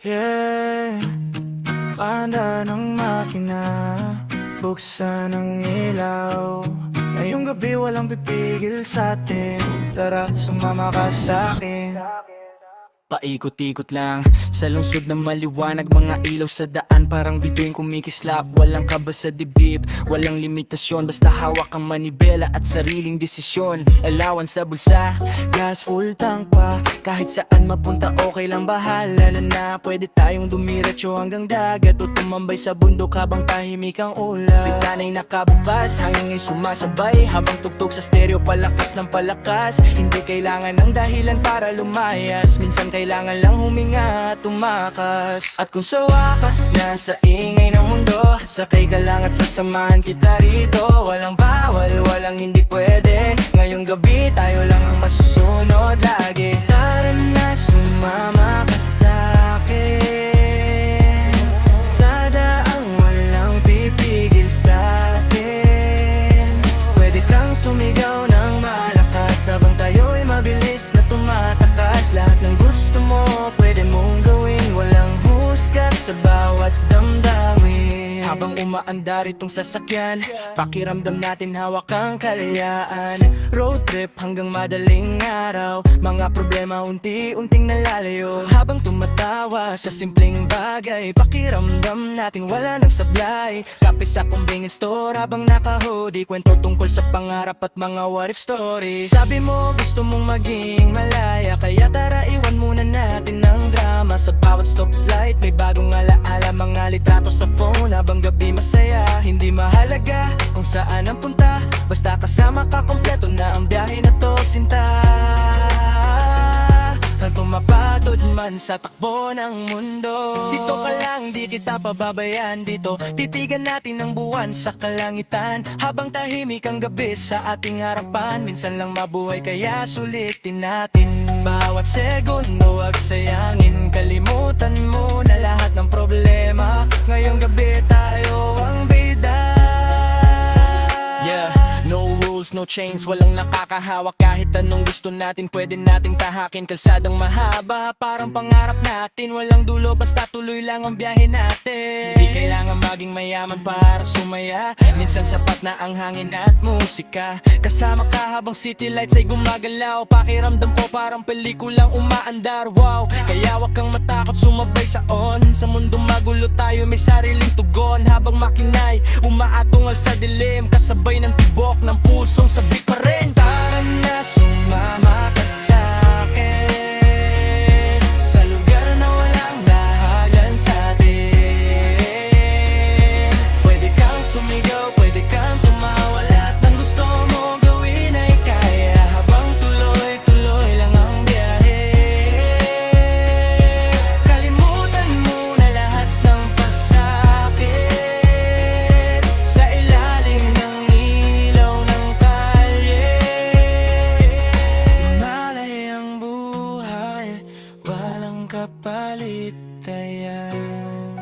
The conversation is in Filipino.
Yeah, paanda ng makina, buksan ang ilaw. Ngayong gabi walang pipigil sa'tin, tara sumama ka sa'kin. Paikot-ikot lang sa lungsod na maliwanag, mga ilaw sa daan parang bituin kumikislap. Walang kaba sa dibdib, walang limitasyon, basta hawak ang manibela at sariling desisyon. Alawan sa bulsa, gas full tank pa, kahit saan mapunta okay lang, bahala na. Pwede tayong dumiretso hanggang dagat o tumambay sa bundok habang tahimik ang ulap. Bitanay nakabukas, hangin ay sumasabay habang tugtog sa stereo, palakas ng palakas. Hindi kailangan ng dahilan para lumayas, minsan kailangan lang huminga at tumakas. At kung sawa ka na sa ingay ng mundo, sakay ka lang at sasamahan kita rito. Walang bawal, walang hindi pwede, ngayong gabi tayo lang ang masusunod lagi. Tara na sumama ka sa'kin, sa daang walang pipigil sa'tin. Pwede kang sumigaw ng malakas habang tayo'y mabilis na tumatakas. Lahat ng gusto mo, pwede mong gawin, walang husga sa bawat damdamin. Habang umaandar itong sasakyan, pakiramdam natin hawak ang kalayaan. Road trip hanggang madaling araw, mga problema unti-unting nalalayo. Habang tumatawa sa simpleng bagay, pakiramdam natin wala nang sablay. Kape sa convenience store habang naka-hoodie, kwento tungkol sa pangarap at mga what if stories. Sabi mo gusto mong maging malaya, kaya tara iwan muna natin ang drama. Sa bawat stoplight may bagong alaala, mga litrato sa phone habang gabi masaya. Hindi mahalaga kung saan ang punta, basta kasama ka kompleto na ang biyahe na to, sinta. Pag pumapagod man sa takbo ng mundo, dito ka lang, di kita pababayaan. Dito titigan natin ang buwan sa kalangitan, habang tahimik ang gabi sa ating harapan. Minsan lang mabuhay kaya sulitin natin bawat segundo, wag sayangin. Kalimutan mo na lahat ng problema, ngayong gabi tayo ang bida. Yeah, no rules, no chains, walang nakakahawak. Kahit anong gusto natin, pwede nating tahakin. Kalsadang mahaba, parang pangarap natin. Walang dulo, basta tuloy lang ang biyahe natin. Di kailangan maging mayaman para sumaya, minsan sapat na ang hangin at musika. Kasama ka habang city lights ay gumagalaw, pakiramdam ko parang pelikulang umaandar. Wow, kaya wag kang matakot sumabay sa on. Sa mundong magulo tayo may sariling tugon, habang makinay umaatungal sa dilim, kasabay ng tibok ng pusong sabik pa rin. Tara na sumama ka sa'kin, sa lugar na walang dahagan sa'tin. Pwede kang sumigaw, pwede kang tumawa, lahat ng gusto mo gawin ay kaya, habang tuloy-tuloy lang ang biyahe. Kalimutan mo na lahat ng pasakit, sa ilalim ng ilaw ng kalye. Malay ang buhay, walang kapalit, ayan.